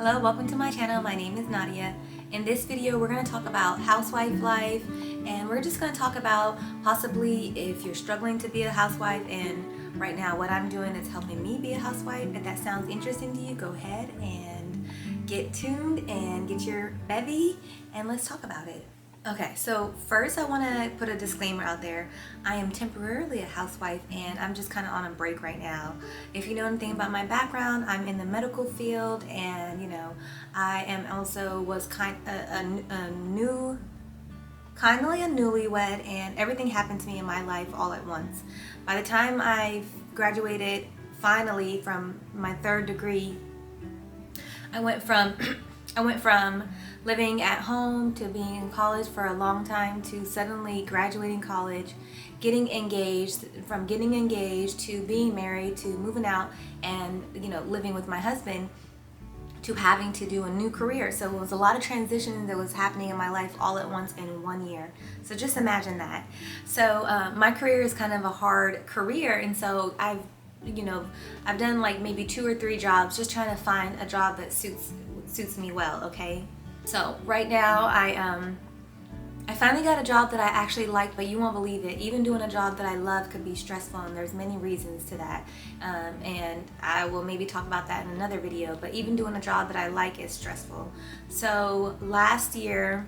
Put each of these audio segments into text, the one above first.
Hello, welcome to my channel. My name is Nadia. In this video, we're going to talk about housewife life, and we're just going to talk about possibly if you're struggling to be a housewife, and right now what I'm doing is helping me be a housewife. If that sounds interesting to you, go ahead and get tuned and get your bevy and let's talk about it. Okay, so first I want to put a disclaimer out there. I am temporarily a housewife and I'm just kind of on a break right now. If you know anything about my background, I'm in the medical field, and you know, I am also was kindly a newlywed, and everything happened to me in my life all at once. By the time I graduated finally from my third degree, I went from living at home to being in college for a long time to suddenly graduating college, getting engaged, from getting engaged to being married to moving out and, you know, living with my husband, to having to do a new career. So it was a lot of transition that was happening in my life all at once in 1 year. So just imagine that. So my career is kind of a hard career, and so I've done like maybe 2 or 3 jobs just trying to find a job that suits me well. Okay, so right now I finally got a job that I actually like, but you won't believe it, even doing a job that I love could be stressful, and there's many reasons to that, and I will maybe talk about that in another video. But even doing a job that I like is stressful. So last year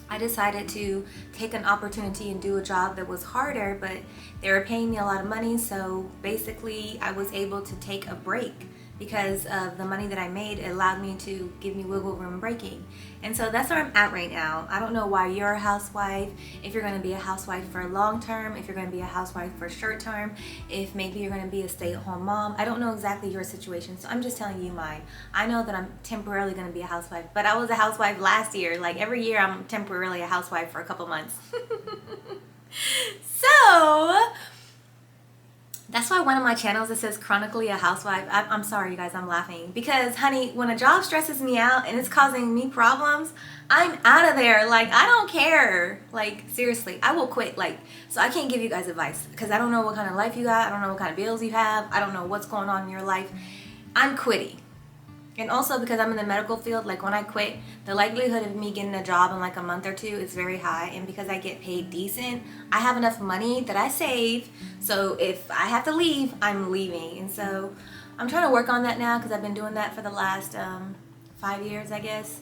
I decided to take an opportunity and do a job that was harder, but they were paying me a lot of money. So basically I was able to take a break because of the money that I made. It allowed me to give me wiggle room breaking. And so that's where I'm at right now. I don't know why you're a housewife, if you're gonna be a housewife for long term, if you're gonna be a housewife for short term, if maybe you're gonna be a stay-at-home mom. I don't know exactly your situation, so I'm just telling you mine. I know that I'm temporarily gonna be a housewife, but I was a housewife last year. Like every year I'm temporarily a housewife for a couple months. So that's why one of my channels that says chronically a housewife, I'm sorry you guys, I'm laughing because honey, when a job stresses me out and it's causing me problems, I'm out of there. Like I don't care. Like seriously, I will quit. Like, so I can't give you guys advice because I don't know what kind of life you got. I don't know what kind of bills you have. I don't know what's going on in your life. I'm quitting. And also because I'm in the medical field, like when I quit, the likelihood of me getting a job in like a month or 2 is very high. And because I get paid decent, I have enough money that I save. So if I have to leave, I'm leaving. And so I'm trying to work on that now because I've been doing that for the last 5 years, I guess.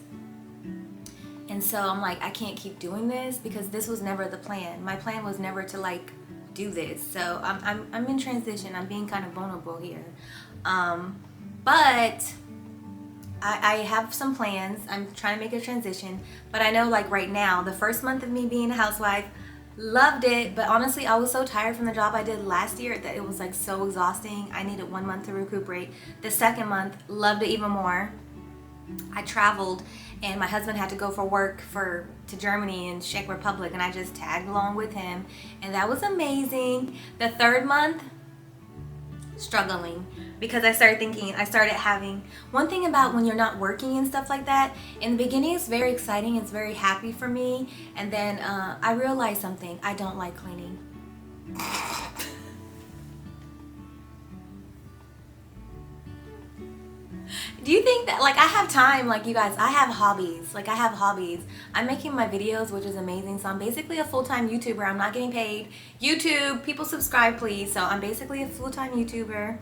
And so I'm like, I can't keep doing this because this was never the plan. My plan was never to like do this. So I'm in transition. I'm being kind of vulnerable here. But I have some plans. I'm trying to make a transition, but I know like right now, the first month of me being a housewife, loved it, but honestly I was so tired from the job I did last year that it was like so exhausting. I needed 1 month to recuperate. The second month, loved it even more. I traveled and my husband had to go for work to Germany and Czech Republic, and I just tagged along with him, and that was amazing. The third month, struggling, because I started having, one thing about when you're not working and stuff like that, in the beginning it's very exciting, it's very happy for me, and then I realized something. I don't like cleaning. Do you think that, like, I have time? Like, you guys, I have hobbies. Like, I have hobbies. I'm making my videos, which is amazing. So I'm basically a full-time YouTuber. I'm not getting paid. YouTube, people subscribe, please. So I'm basically a full-time YouTuber.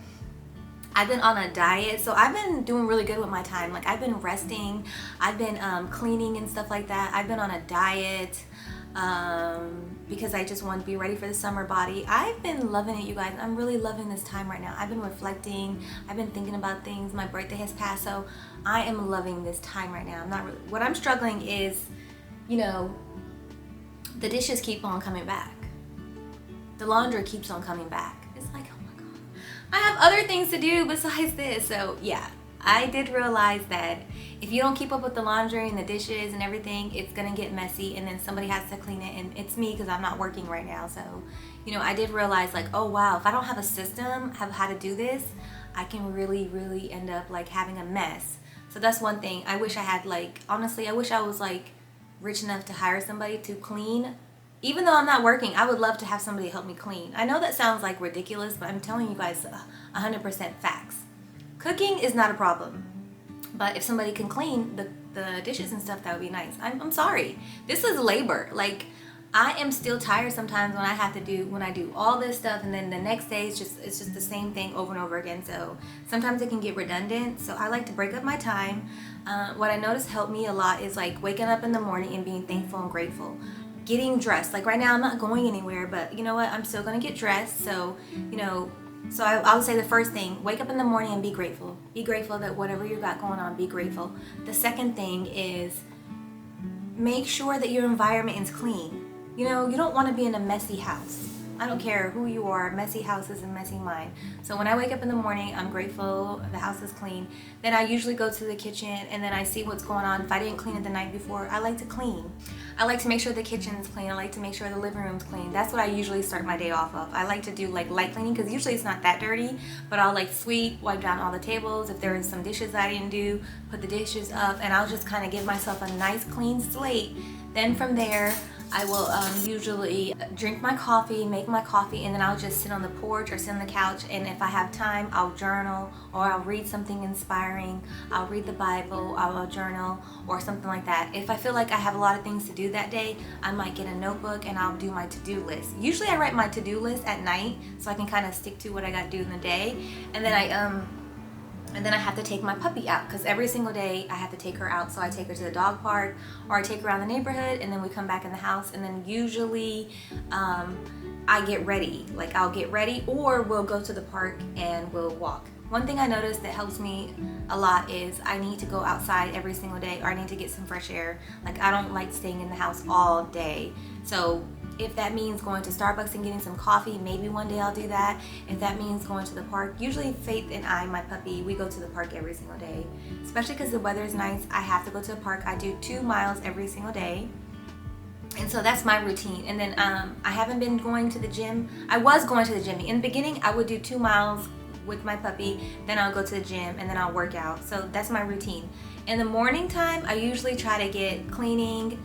I've been on a diet, so I've been doing really good with my time. Like, I've been resting. I've been cleaning and stuff like that. I've been on a diet because I just want to be ready for the summer body. I've been loving it, you guys. I'm really loving this time right now. I've been reflecting. I've been thinking about things. My birthday has passed, so I am loving this time right now. I'm not really, what I'm struggling is, you know, the dishes keep on coming back. The laundry keeps on coming back. It's like, oh my God, I have other things to do besides this. So yeah, I did realize that if you don't keep up with the laundry and the dishes and everything, it's gonna get messy, and then somebody has to clean it, and it's me because I'm not working right now. So, you know, I did realize like, oh wow, if I don't have a system of how to do this, I can really end up like having a mess. So that's one thing. I wish I had, like, honestly, I wish I was like rich enough to hire somebody to clean. Even though I'm not working, I would love to have somebody help me clean. I know that sounds like ridiculous, but I'm telling you guys 100% facts. Cooking is not a problem. But if somebody can clean the dishes and stuff, that would be nice. I'm sorry. This is labor. Like, I am still tired sometimes when I do all this stuff, and then the next day it's just the same thing over and over again. So sometimes it can get redundant. So I like to break up my time. What I noticed helped me a lot is like waking up in the morning and being thankful and grateful. Getting dressed. Like right now I'm not going anywhere, but you know what? I'm still gonna get dressed. So, so I would say the first thing, wake up in the morning and be grateful. Be grateful that whatever you got going on, be grateful. The second thing is make sure that your environment is clean. You don't want to be in a messy house. I don't care who you are, messy house is a messy mind. So when I wake up in the morning, I'm grateful the house is clean. Then I usually go to the kitchen and then I see what's going on. If I didn't clean it the night before, I like to clean. I like to make sure the kitchen is clean. I like to make sure the living room's clean. That's what I usually start my day off of. I like to do like light cleaning because usually it's not that dirty, but I'll like sweep, wipe down all the tables. If there is some dishes I didn't do, put the dishes up, and I'll just kind of give myself a nice clean slate. Then from there, I will usually drink my coffee, make my coffee, and then I'll just sit on the porch or sit on the couch, and if I have time, I'll journal or I'll read something inspiring. I'll read the Bible, I'll journal or something like that. If I feel like I have a lot of things to do that day, I might get a notebook and I'll do my to-do list. Usually I write my to-do list at night so I can kind of stick to what I got to do in the day, and then I have to take my puppy out because every single day I have to take her out. So I take her to the dog park or I take her around the neighborhood, and then we come back in the house, and then usually I get ready. Like I'll get ready or we'll go to the park and we'll walk. One thing I noticed that helps me a lot is I need to go outside every single day, or I need to get some fresh air. Like I don't like staying in the house all day. So if that means going to Starbucks and getting some coffee, maybe one day I'll do that. If that means going to the park, usually Faith and I, my puppy, we go to the park every single day. Especially because the weather is nice, I have to go to the park. I do 2 miles every single day. And so that's my routine. And then I haven't been going to the gym. I was going to the gym. In the beginning, I would do 2 miles with my puppy, then I'll go to the gym, and then I'll work out. So that's my routine. In the morning time, I usually try to get cleaning,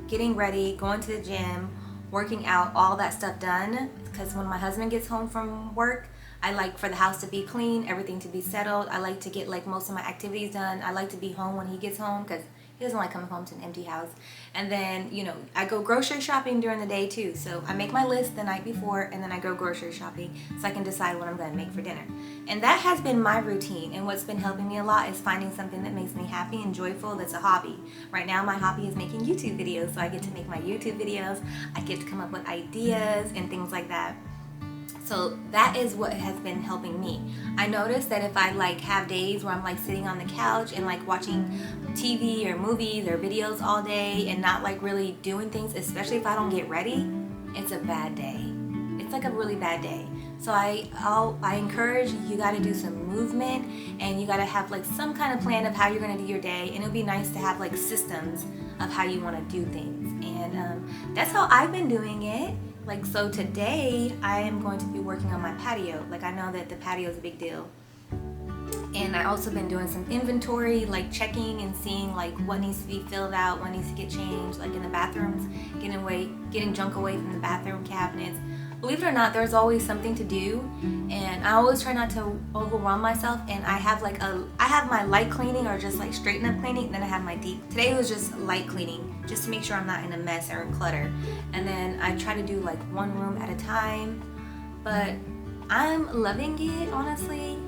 getting ready, going to the gym, working out, all that stuff done. Because when my husband gets home from work, I like for the house to be clean, everything to be settled. I like to get like most of my activities done. I like to be home when he gets home because he doesn't like coming home to an empty house. And then, I go grocery shopping during the day too. So I make my list the night before, and then I go grocery shopping so I can decide what I'm going to make for dinner. And that has been my routine. And what's been helping me a lot is finding something that makes me happy and joyful that's a hobby. Right now my hobby is making YouTube videos. So I get to make my YouTube videos. I get to come up with ideas and things like that. So that is what has been helping me. I noticed that if I have days where I'm sitting on the couch and watching TV or movies or videos all day and not really doing things, especially if I don't get ready, it's a bad day. It's a really bad day. So I encourage you got to do some movement, and you got to have some kind of plan of how you're going to do your day, and it'll be nice to have systems of how you want to do things. And that's how I've been doing it. So today I am going to be working on my patio. I know that the patio is a big deal. And I also been doing some inventory, checking and seeing what needs to be filled out, what needs to get changed, in the bathrooms, getting junk away from the bathroom cabinets. Believe it or not, there's always something to do, and I always try not to overwhelm myself. And I have I have my light cleaning or just straighten up cleaning, and then I have my deep. Today was just light cleaning, just to make sure I'm not in a mess or in clutter. And then I try to do one room at a time, but I'm loving it, honestly.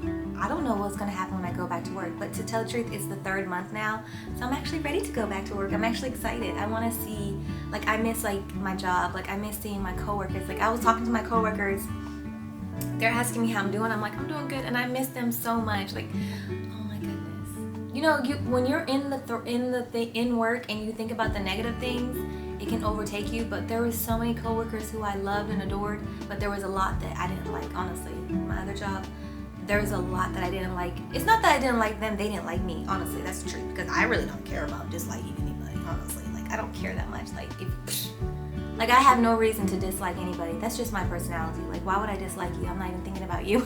I don't know what's gonna happen when I go back to work, but to tell the truth, it's the 3rd month now, so I'm actually ready to go back to work. I'm actually excited. I want to see, I miss my job. I miss seeing my coworkers. I was talking to my coworkers. They're asking me how I'm doing. I'm I'm doing good, and I miss them so much. Oh my goodness. When you're in work and you think about the negative things, it can overtake you. But there was so many coworkers who I loved and adored, but there was a lot that I didn't like. Honestly, my other job, there's a lot that I didn't like. It's not that I didn't like them, they didn't like me. Honestly, that's the truth, because I really don't care about disliking anybody, honestly. I don't care that much. I have no reason to dislike anybody. That's just my personality. Why would I dislike you? I'm not even thinking about you.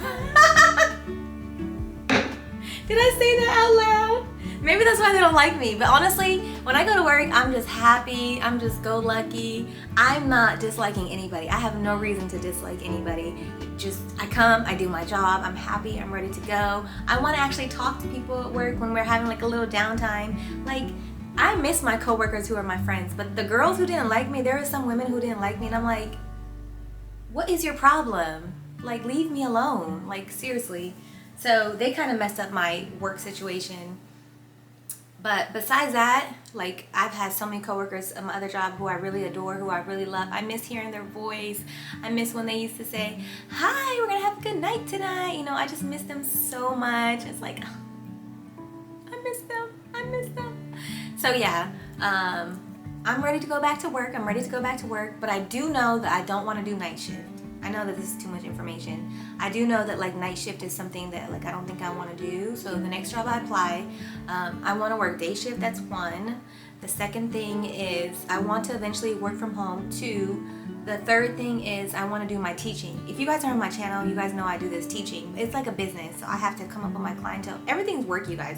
Did I say that out loud? Maybe that's why they don't like me. But honestly, when I go to work, I'm just happy. I'm just go lucky. I'm not disliking anybody. I have no reason to dislike anybody. Just, I come, I do my job. I'm happy. I'm ready to go. I want to actually talk to people at work when we're having like a little downtime. Like, I miss my coworkers who are my friends. But the girls who didn't like me, there were some women who didn't like me. And I'm like, what is your problem? Like, leave me alone. Like, seriously. So they kind of messed up my work situation. But besides that, like, I've had so many coworkers at my other job who I really adore, who I really love. I miss hearing their voice. I miss when they used to say, hi, we're gonna have a good night tonight. You know, I just miss them so much. It's like, I miss them. I miss them. So yeah, I'm ready to go back to work. I'm ready to go back to work. But I do know that I don't want to do night shift. I know that this is too much information. I do know that like night shift is something that like I don't think I want to do. So the next job I apply, I want to work day shift. That's one. The second thing is I want to eventually work from home. Two. The third thing is I want to do my teaching. If you guys are on my channel, you guys know I do this teaching. It's like a business, so I have to come up with my clientele. Everything's work, you guys,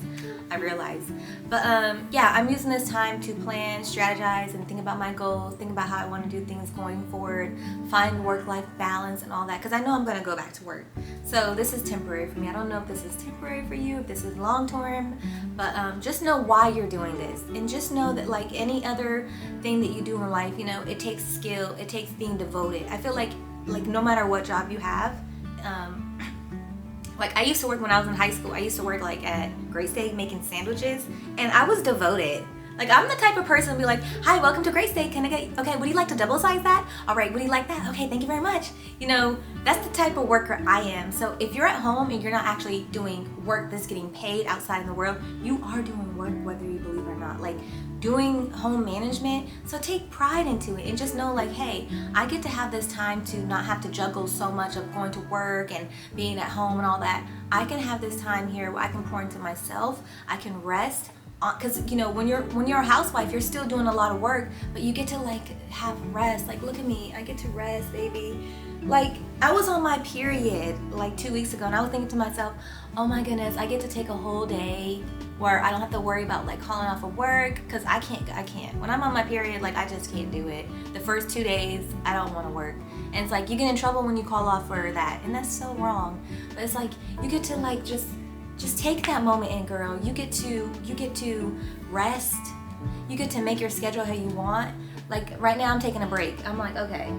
I realize. But yeah, I'm using this time to plan, strategize, and think about my goals, think about how I want to do things going forward, find work-life balance and all that, because I know I'm going to go back to work. So this is temporary for me. I don't know if this is temporary for you, if this is long-term, but just know why you're doing this. And just know that like any other thing that you do in life, you know, it takes skill, it takes being devoted. I feel like no matter what job you have, like I used to work when I was in high school. I used to work like at Great Steak making sandwiches, and I was devoted. Like I'm the type of person to be like, hi, welcome to Great Steak. Can I get, okay, would you like to double size that? All right, would you like that? Okay, thank you very much. You know, that's the type of worker I am. So if you're at home and you're not actually doing work that's getting paid outside in the world, you are doing work whether you believe it or not. Like doing home management, so take pride into it and just know like, hey, I get to have this time to not have to juggle so much of going to work and being at home and all that. I can have this time here where I can pour into myself, I can rest, because you know when you're a housewife, you're still doing a lot of work, but you get to like have rest. Like look at me, I get to rest, baby. Like I was on my period like 2 weeks ago, and I was thinking to myself, oh my goodness, I get to take a whole day where I don't have to worry about like calling off of work, because I can't. When I'm on my period, like I just can't do it. The first 2 days, I don't want to work. And it's like you get in trouble when you call off for that, and that's so wrong. But it's like you get to like just take that moment in, girl. You get to rest. You get to make your schedule how you want. Like right now I'm taking a break. I'm like, okay,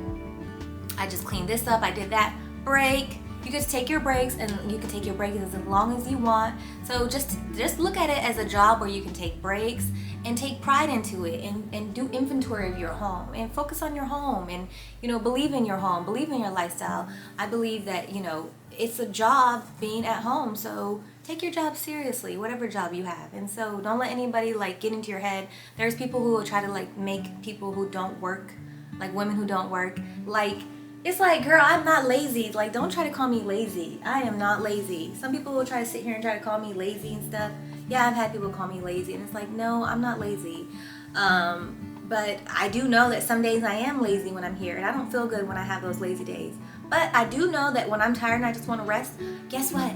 I just cleaned this up, I did that. Break. You get to take your breaks, and you can take your breaks as long as you want. So just look at it as a job where you can take breaks and take pride into it, and do inventory of your home and focus on your home, and you know, believe in your home, believe in your lifestyle. I believe that, you know, it's a job being at home, so take your job seriously, whatever job you have. And so don't let anybody like get into your head. There's people who will try to like make people who don't work, like women who don't work, like it's like, girl, I'm not lazy. Like, don't try to call me lazy. I am not lazy. Some people will try to sit here and try to call me lazy and stuff. Yeah, I've had people call me lazy, and it's like, no, I'm not lazy. But I do know that some days I am lazy when I'm here, and I don't feel good when I have those lazy days. But I do know that when I'm tired and I just want to rest, guess what?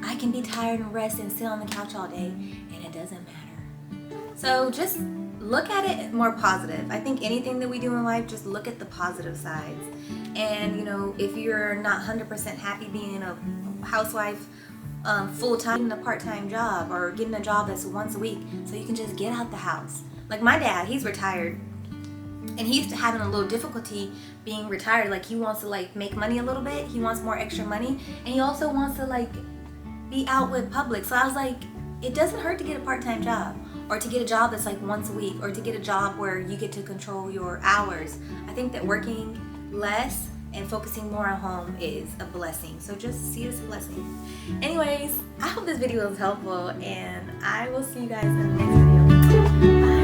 I can be tired and rest and sit on the couch all day, and it doesn't matter. So just look at it more positive. I think anything that we do in life, just look at the positive sides. And you know, if you're not 100% happy being a housewife full-time, in a part-time job, or getting a job that's once a week, so you can just get out the house. Like my dad, he's retired, and he's having a little difficulty being retired. Like he wants to like make money a little bit, he wants more extra money, and he also wants to like be out with public. So I was like, it doesn't hurt to get a part-time job, or to get a job that's like once a week, or to get a job where you get to control your hours. I think that working less and focusing more on home is a blessing. So just see it as a blessing. Anyways, I hope this video was helpful, and I will see you guys in the next video. Bye.